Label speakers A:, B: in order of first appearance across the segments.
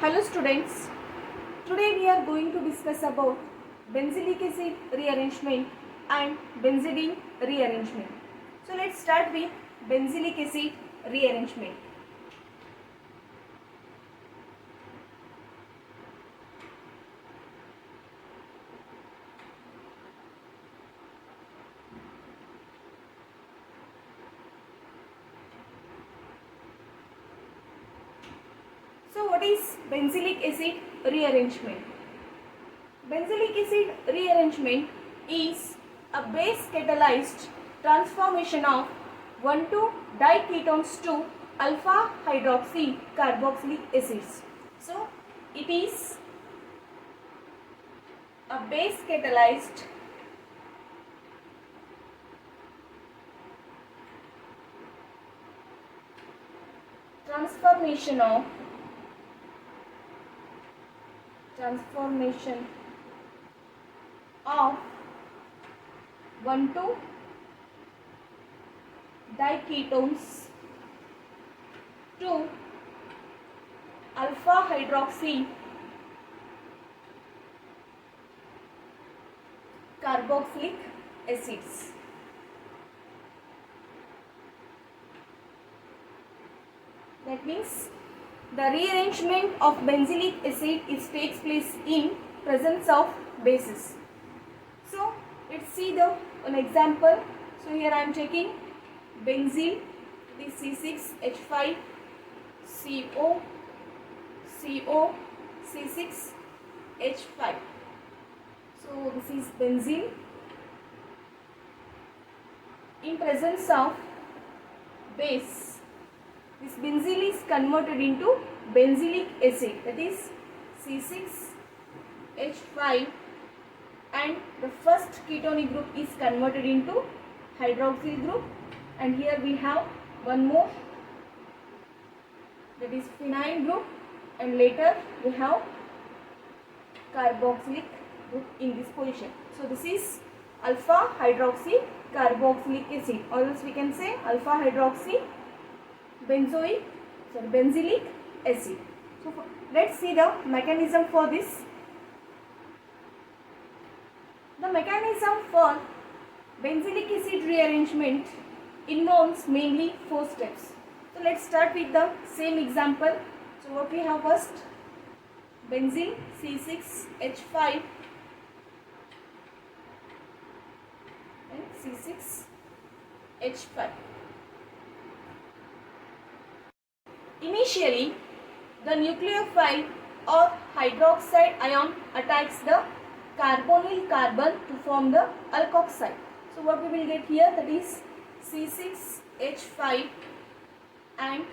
A: Hello students, today we are going to discuss about benzylic acid rearrangement and benzidine rearrangement. So let's start with benzylic acid rearrangement. So what is benzylic acid rearrangement? Benzylic acid rearrangement is a base catalyzed transformation of 1,2-diketones to alpha hydroxy carboxylic acids. So it is a base catalyzed transformation of 1,2-diketones to alpha hydroxy carboxylic acids. That means the rearrangement of benzylic acid takes place in presence of bases. So let's see an example. So here I am taking benzene, this C6H5CO, CO, C6H5. So this is benzene in presence of base. This benzene is converted into benzylic acid, that is C6H5, and the first ketonic group is converted into hydroxyl group, and here we have one more, that is phenyl group, and later we have carboxylic group in this position. So this is alpha hydroxy carboxylic acid, or else we can say alpha hydroxy benzylic acid. So let's see the mechanism for this. The mechanism for benzylic acid rearrangement involves mainly 4 steps. So let's start with the same example. So what we have first, benzene C6H5 and C6H5. Initially, the nucleophile or hydroxide ion attacks the carbonyl carbon to form the alkoxide. So what we will get here, that is C6H5 and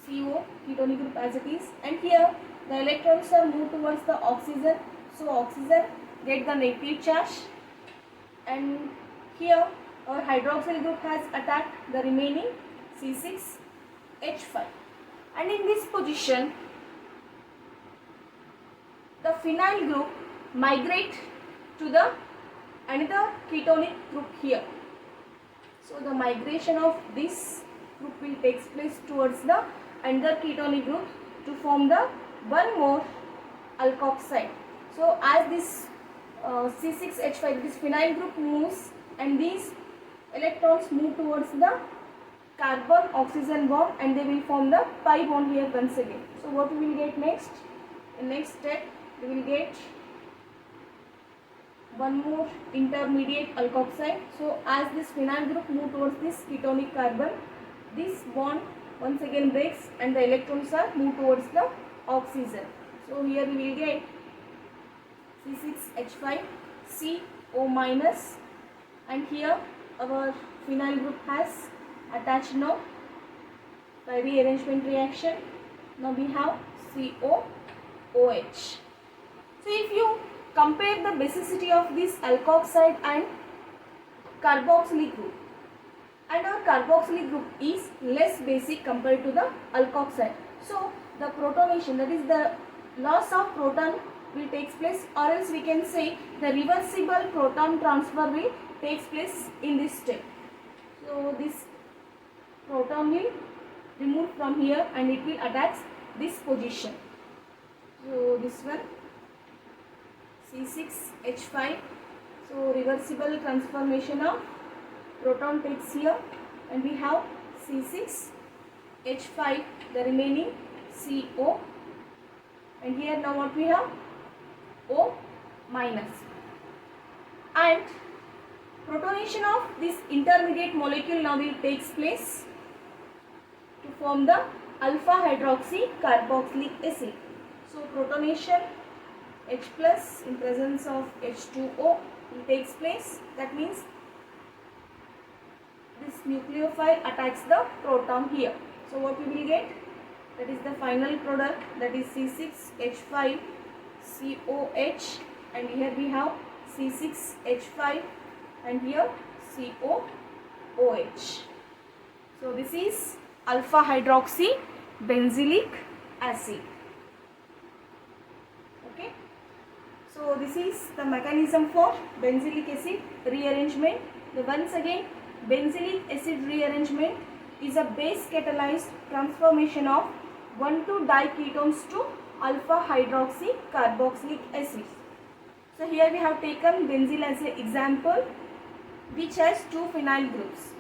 A: CO, ketonic group as it is, and here the electrons are moved towards the oxygen. So oxygen get the negative charge, and here our hydroxyl group has attacked the remaining C6H5. And in this position, the phenyl group migrate to the another ketonic group here. So the migration of this group will take place towards the another ketonic group to form the one more alkoxide. So as this C6H5, this phenyl group moves, and these electrons move towards the carbon oxygen bond, and they will form the pi bond here once again. So what we will get next? In next step we will get one more intermediate alkoxide. So as this phenyl group move towards this ketonic carbon, this bond once again breaks and the electrons are moved towards the oxygen. So here we will get C6H5 CO minus, and here our phenyl group has attached now by rearrangement reaction. Now we have COOH. So if you compare the basicity of this alkoxide and carboxylic group, and our carboxylic group is less basic compared to the alkoxide, so the protonation, that is the loss of proton, will take place, or else we can say the reversible proton transfer will take place in this step. So this proton will remove from here and it will attach this position. So this one C6H5. So reversible transformation of proton takes here, and we have C6H5, the remaining CO, and here now what we have, O minus, and protonation of this intermediate molecule now will takes place to form the alpha hydroxy carboxylic acid. So protonation H plus in presence of H2O will takes place. That means this nucleophile attacks the proton here. So what we will get? That is the final product, that is C6H5COH, and here we have C6H5 and here COOH. So this is alpha hydroxy benzylic acid. Okay. So this is the mechanism for benzylic acid rearrangement. Once again, benzylic acid rearrangement is a base catalyzed transformation of 1,2-diketones to alpha hydroxy carboxylic acids. So here we have taken benzyl as an example, which has 2 phenyl groups.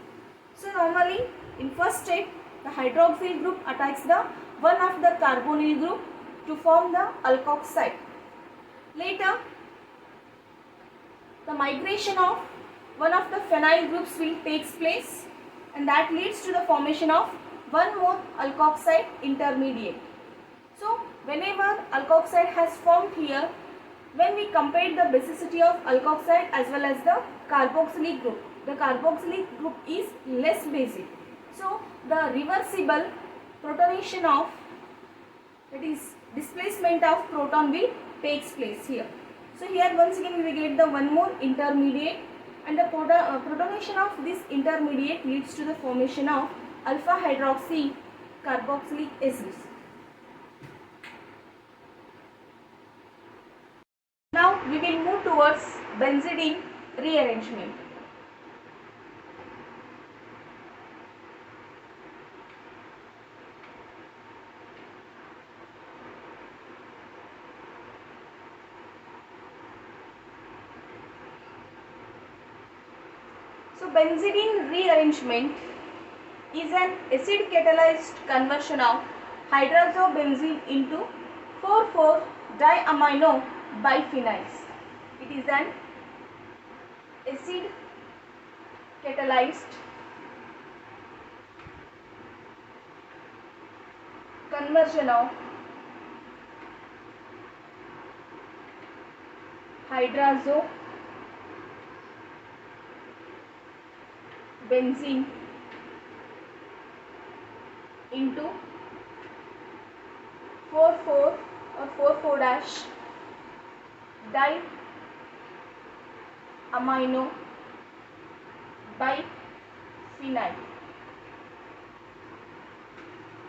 A: So normally in first step, the hydroxyl group attacks the one of the carbonyl group to form the alkoxide. Later, the migration of one of the phenyl groups will takes place, and that leads to the formation of one more alkoxide intermediate. So whenever alkoxide has formed here, when we compare the basicity of alkoxide as well as the carboxylic group, the carboxylic group is less basic. So the reversible protonation of, that is displacement of proton, will takes place here. So here once again we will get the one more intermediate, and the protonation of this intermediate leads to the formation of alpha hydroxy carboxylic acids. Now we will move towards benzidine rearrangement. So benzidine rearrangement is an acid catalyzed conversion of hydrazobenzene into 4,4-diamino biphenyls. It is an acid catalyzed conversion of hydrazobenzene into 4,4 or 4,4-diamino biphenyl.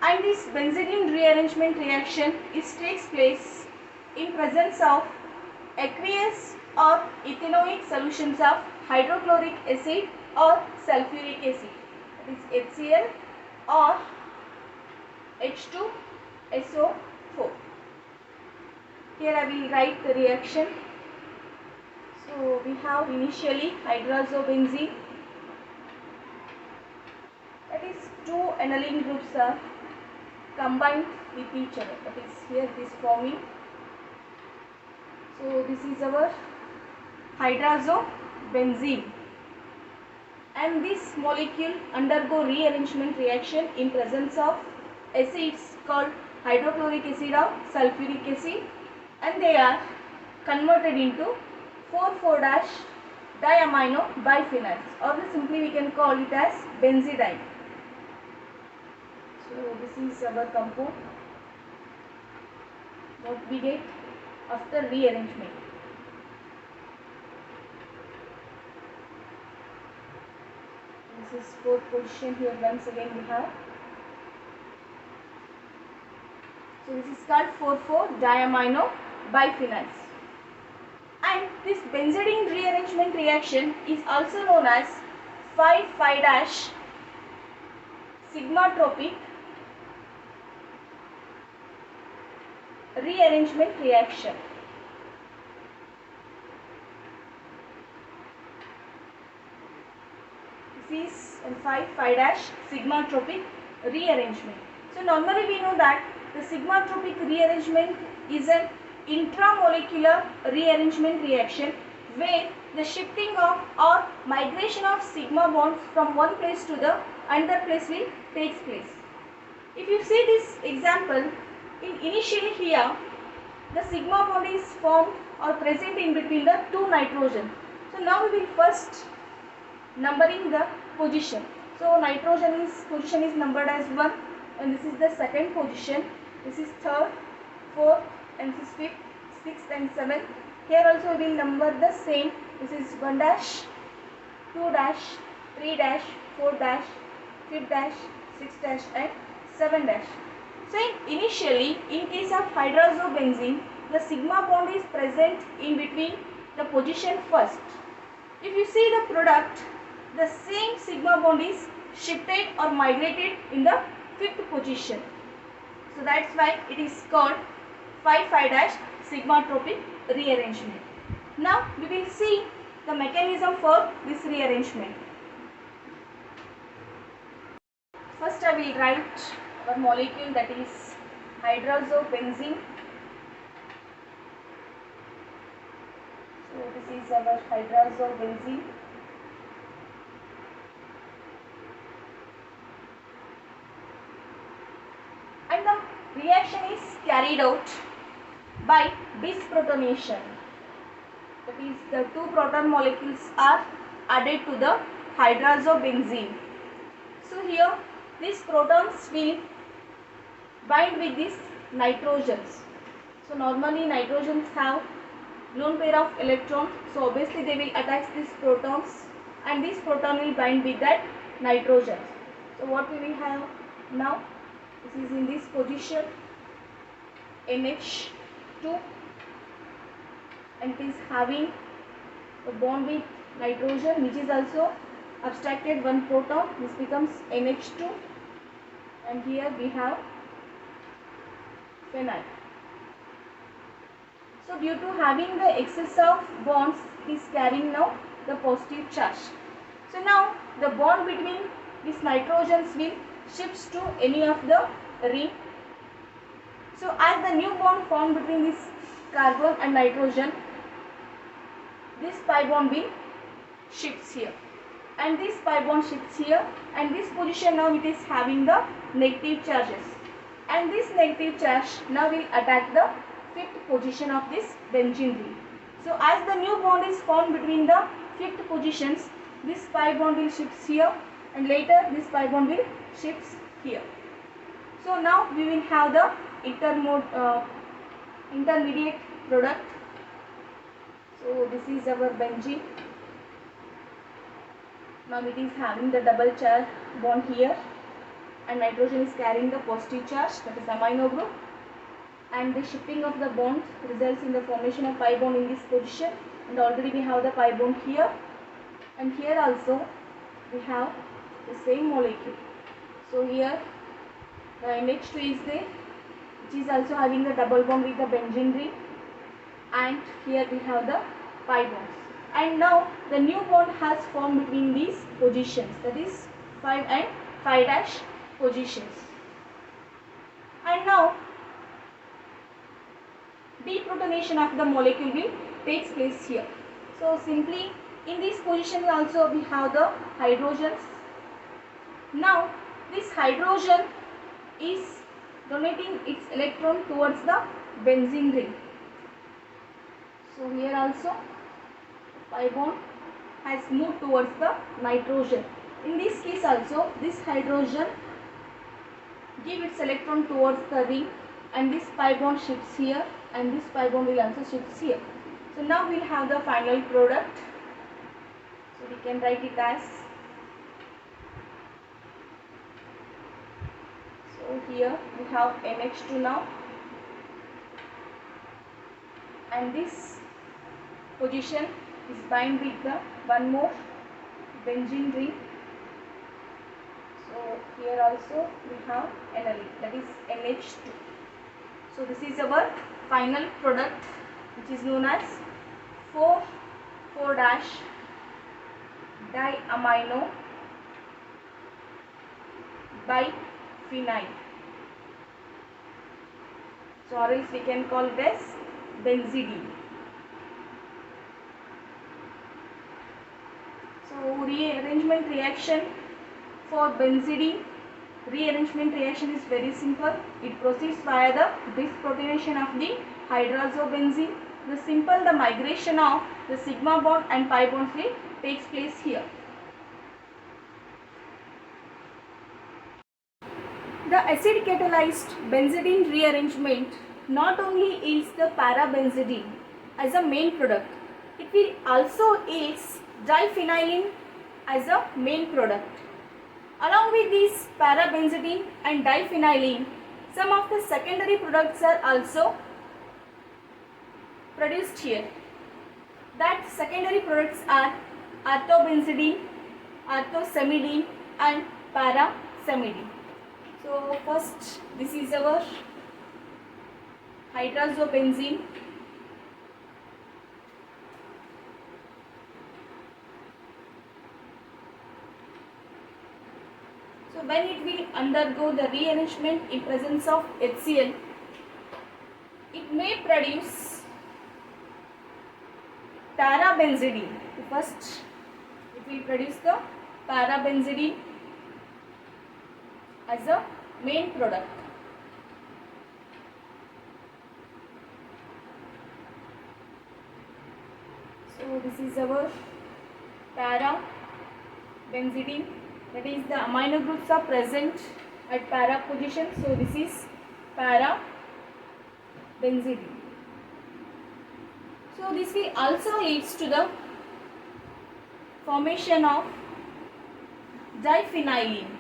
A: And this benzidine rearrangement reaction takes place in presence of aqueous or ethanoic solutions of hydrochloric acid or sulfuric acid, that is HCl or H2SO4. Here I will write the reaction. So we have initially hydrazobenzene, that is 2 aniline groups are combined with each other, that is here it is forming. So this is our hydrazobenzene, and this molecule undergo rearrangement reaction in presence of acids called hydrochloric acid or sulfuric acid, and they are converted into 4,4-diamino biphenyls, or simply we can call it as benzidine. So this is our compound, what we get after rearrangement. This is fourth position here once again we have. So this is called 4,4-diamino biphenyls. And this benzidine rearrangement reaction is also known as 5,5-sigmatropic rearrangement reaction. This is 5 dash sigmatropic rearrangement. So normally we know that the sigmatropic rearrangement is an intramolecular rearrangement reaction where the shifting of or migration of sigma bonds from one place to the another place will takes place. If you see this example, initially here the sigma bond is formed or present in between the two nitrogen. So now we will first numbering the position. So nitrogen is position is numbered as 1, and this is the second position, this is third, fourth, and this is fifth, sixth and seventh. Here also we will number the same. This is 1 dash, 2 dash, 3 dash, 4 dash, 5 dash, 6 dash and 7 dash. So initially in case of hydrazobenzene, the sigma bond is present in between the position first. If you see the product, the same sigma bond is shifted or migrated in the fifth position. So that's why it is called 5 dash sigmatropic rearrangement. Now we will see the mechanism for this rearrangement. First I will write our molecule, that is hydrazobenzene. So this is our hydrazobenzene. And the reaction is carried out by bisprotonation. That is, the two proton molecules are added to the hydrazobenzene. So here these protons will bind with these nitrogens. So normally nitrogens have lone pair of electrons, so obviously they will attach these protons and this proton will bind with that nitrogen. So what we will have now, this is in this position NH2, and it is having a bond with nitrogen which is also abstracted one proton, this becomes NH2, and here we have phenyl. So due to having the excess of bonds, it is carrying now the positive charge. So now the bond between these nitrogens will shifts to any of the ring. So as the new bond formed between this carbon and nitrogen, this pi bond will shifts here, and this pi bond shifts here, and this position now it is having the negative charges, and this negative charge now will attack the fifth position of this benzene ring. So as the new bond is formed between the fifth positions, this pi bond will shifts here, and later this pi bond will shifts here. So now we will have the intermediate product. So this is our benzene. Now it is having the double charge bond here, and nitrogen is carrying the positive charge, that is amino group, and the shifting of the bonds results in the formation of pi bond in this position, and already we have the pi bond here, and here also we have the same molecule. So here the NH2 is there, which is also having the double bond with the benzene ring, and here we have the pi bonds. And now the new bond has formed between these positions, that is 5 and 5 dash positions. And now deprotonation of the molecule will takes place here. So simply in this position also we have the hydrogens. Now this hydrogen is donating its electron towards the benzene ring. So here also pi bond has moved towards the nitrogen. In this case also this hydrogen give its electron towards the ring, and this pi bond shifts here, and this pi bond will also shifts here. So now we will have the final product. So we can write it as, so here we have NH2 now, and this position is bind with the one more benzene ring. So here also we have NLE, that is NH2. So this is our final product, which is known as 4,4 diamino biphenyl. So or else we can call it as benzidine. So rearrangement reaction for benzidine. Rearrangement reaction is very simple. It proceeds via the disprotonation of the hydrazobenzene. The migration of the sigma bond and pi bond takes place here. The acid catalyzed benzidine rearrangement not only yields the parabenzidine as a main product, it will also yields diphenylene as a main product. Along with these parabenzidine and diphenylene, some of the secondary products are also produced here. That secondary products are artobenzidine, artosamidine and parasamidine. So first, this is our hydrazobenzene. So when it will undergo the rearrangement in presence of HCl, it may produce parabenzidine. First, it will produce the parabenzidine as a main product. So this is our parabenzidine, that is the amino groups are present at para position. So this is parabenzidine. So this will also leads to the formation of diphenylene.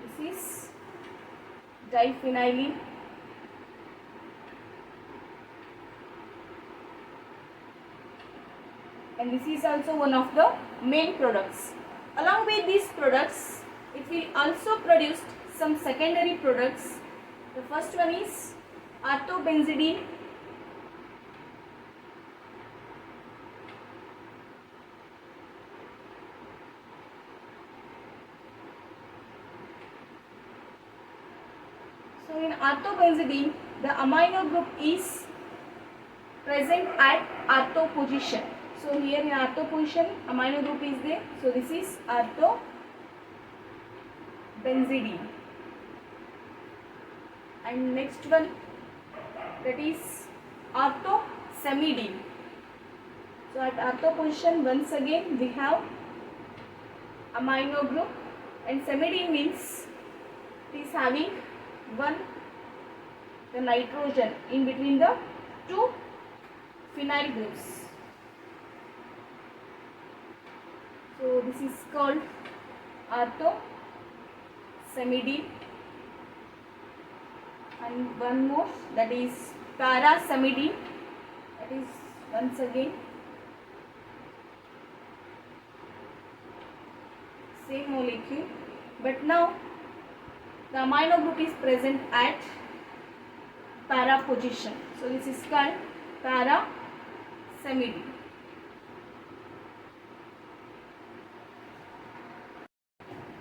A: This is diphenylene. And this is also one of the main products. Along with these products, it will also produce some secondary products. The first one is artobenzidine. So in artobenzidine, the amino group is present at arto position. So here in arto position, amino group is there. So this is artobenzidine. And next one, that is artosamidine. So at arto position, once again we have amino group, and samidine means it is having the nitrogen in between the two phenyl groups. So this is called artosamidine. And one more, that is parasamidine. That is once again same molecule, but now the amino group is present at para position. So this is called parasamidine.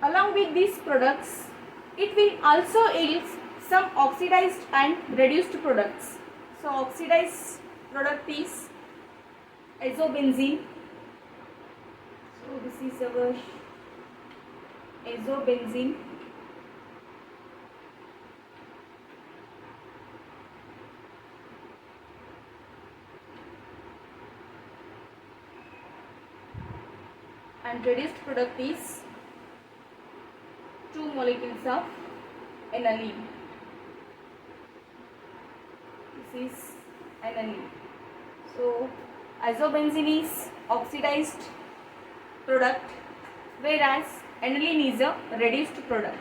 A: Along with these products, it will also yield some oxidized and reduced products. So oxidized product is azobenzene. So this is our azobenzene. And reduced product is 2 molecules of aniline. This is aniline. So azobenzene is oxidized product, whereas aniline is a reduced product.